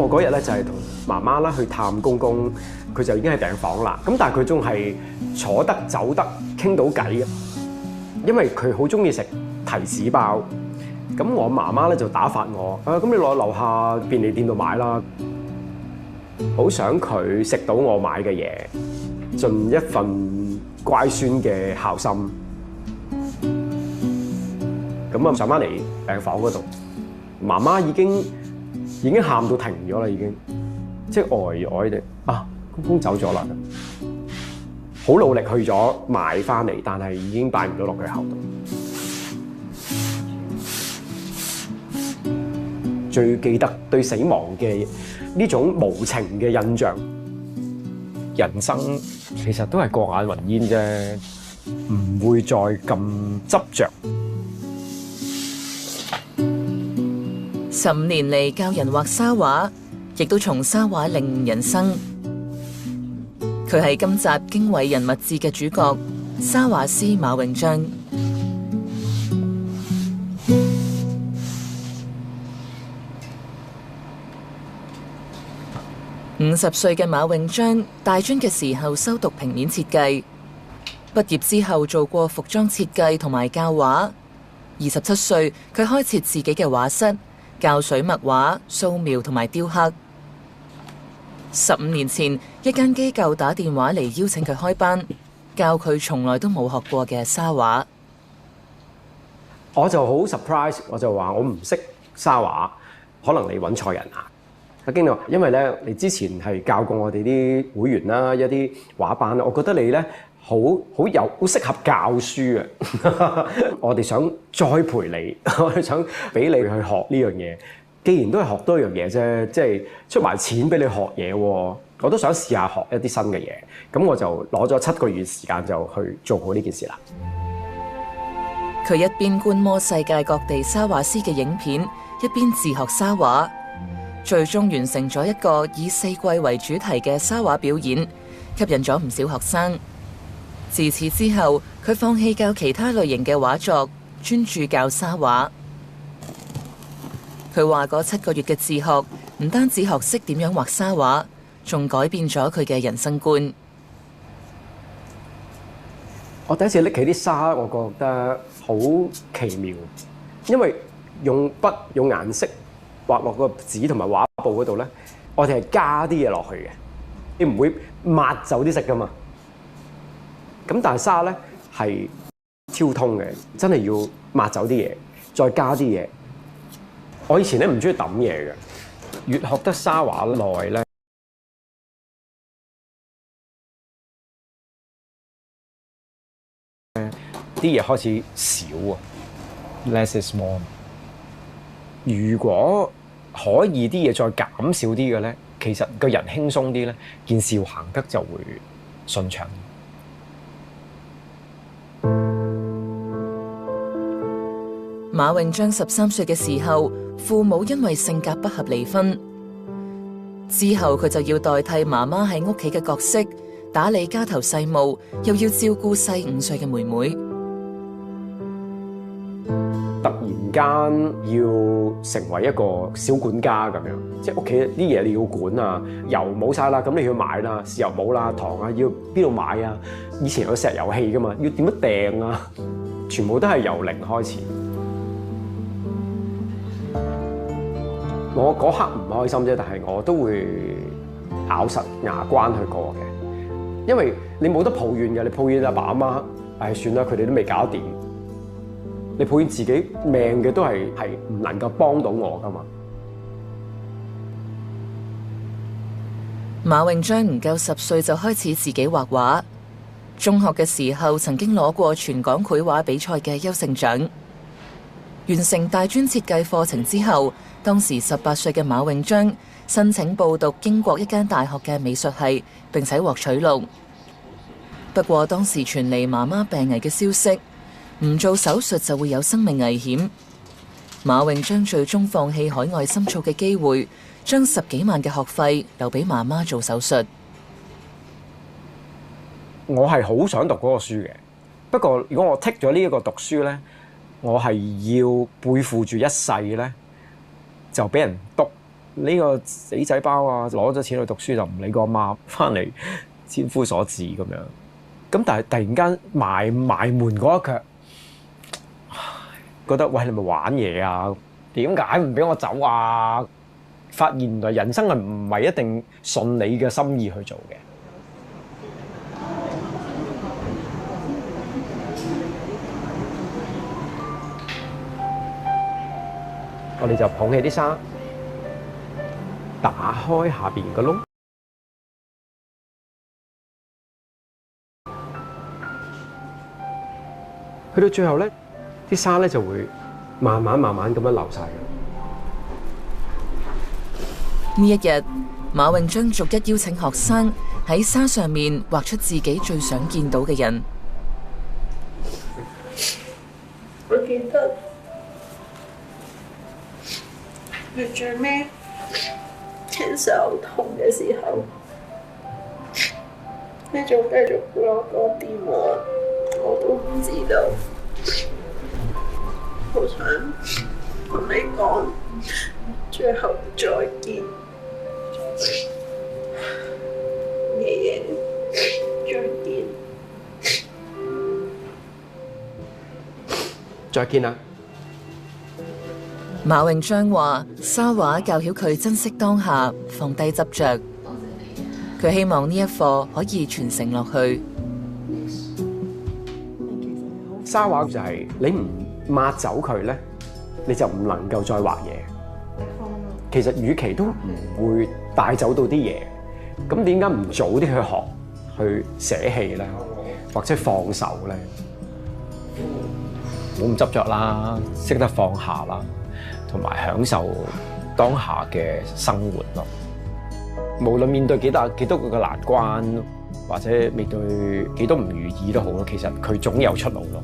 我嗰日咧就係同媽媽啦去探公公，佢就已經喺病房啦。咁但係佢仲係坐得走得傾到偈嘅，因為佢好中意食提子包。咁我媽媽咧就打發我，咁你落樓下便利店度買啦。好想佢食到我買嘅嘢，盡一份乖孫嘅孝心。咁啊上翻嚟病房嗰度，媽媽已經喊到停咗啦，已經即係呆地啊，公公走咗啦，好努力去咗買翻嚟，但係已經擺唔到落佢口度。最記得對死亡嘅呢種無情嘅印象。人生其實都係過眼雲煙啫，唔會再咁執着。15年嚟教人畫沙畫，亦都從沙畫領悟人生。佢係今集驚偉人物誌嘅主角，沙畫師馬永章。50歲嘅馬永章，大專嘅時候修讀平面設計，畢業之後做過服裝設計同埋教畫。27歲，佢開設自己嘅畫室，教水墨畫、素描同埋雕刻。15年前，一間機構打電話嚟邀請佢開班，教佢從來都冇學過嘅沙畫。我就好 surprise， 我就話我唔識沙畫，可能你揾錯人啊！阿經理話，因為咧你之前係教過我哋啲會員啦，一啲畫班啦，我覺得你咧好適合教書啊！我哋想栽培你，我哋想俾你去學呢樣嘢。既然都係學多樣嘢啫，即係出埋錢俾你學嘢喎，我都想試下學一啲新嘅嘢。咁我就攞咗7個月時間就去做好呢件事啦。佢一邊觀摩世界各地沙畫師嘅影片，一邊自學沙畫。最終完成咗一個以4季為主題嘅沙畫表演，吸引咗唔少學生。自此之後，佢放棄教其他類型嘅畫作，專注教沙畫。佢話嗰7個月嘅自學，唔單止學識點樣畫沙畫，仲改變咗佢嘅人生觀。我第一次拎起啲沙，我覺得好奇妙，因為用筆用顏色畫落個紙同埋畫布嗰度咧，我哋係加啲嘢落去嘅，你唔會抹走啲色噶嘛。咁但係沙咧係超通嘅，真係要抹走啲嘢，再加啲嘢。我以前咧唔中意抌嘢嘅，越學得沙畫耐咧，啲嘢開始少啊 ，less is more。如果可以啲嘢再減少啲嘅咧，其實個人輕鬆啲咧，件事行得就會順暢。馬永章13歲嘅時候，父母因為性格不合離婚，之後佢就要代替媽媽喺屋企嘅角色，打理家頭細務，又要照顧細5歲嘅妹妹。突然間要成為一個小管家咁樣，即係屋企啲嘢你要管啊，油冇晒啦，咁你要買啦，豉油冇啦，糖啊要邊度買啊？以前有石油氣噶嘛，要點樣訂啊？全部都係由零開始。我嗰刻唔開心啫，但係我都會咬實牙關去過嘅，因為你冇得抱怨嘅，你抱怨阿爸阿媽，唉算啦，佢哋都未搞得掂。你抱怨自己命嘅都係唔能夠幫到我噶嘛。馬永章唔夠10歲就開始自己畫畫，中學嘅時候曾經攞過全港繪畫比賽嘅優勝獎。完成大專設計課程之後，當時18歲嘅馬永章申請報讀英國一間大學嘅美術系，並且獲取錄。不過當時傳嚟媽媽病危嘅消息，唔做手術就會有生命危險。馬永章最終放棄海外深造嘅機會，將10幾萬嘅學費留俾媽媽做手術。我係好想讀嗰個書嘅，不過如果我剔咗呢一個讀書咧，我係要背負住一世咧，就俾人督呢個死仔包啊，攞咗錢去讀書就唔理個阿媽，翻嚟千夫所指咁樣。咁但係突然間埋門嗰一腳，覺得喂，你咪玩嘢啊？點解唔俾我走啊？發現原來人生係唔係一定順你嘅心意去做嘅。我哋就捧起啲沙，打開下邊個窿，去到最後咧，啲沙咧就會慢慢咁樣流晒嘅。呢一日，馬詠將逐一邀請學生喺沙上面畫出自己最想見到嘅人。我記得佢最尾聽手痛嘅時候，你仲繼續俾我講電話，我都唔知道。好想同你講最後再見，爺爺再見。再見啦！馬詠章話：沙畫教曉佢珍惜當下，放低執着。佢希望呢一課可以傳承落去。沙畫就係你唔抹走佢咧，你就唔能夠再畫嘢。其實與其都唔會帶走到啲嘢，咁點解唔早啲去學，去捨棄咧，或者放手咧？唔好咁執着啦，識得放下啦，同埋享受當下嘅生活咯。無論面對幾多個嘅難關，或者面對幾多唔如意都好咯，其實佢總有出路咯。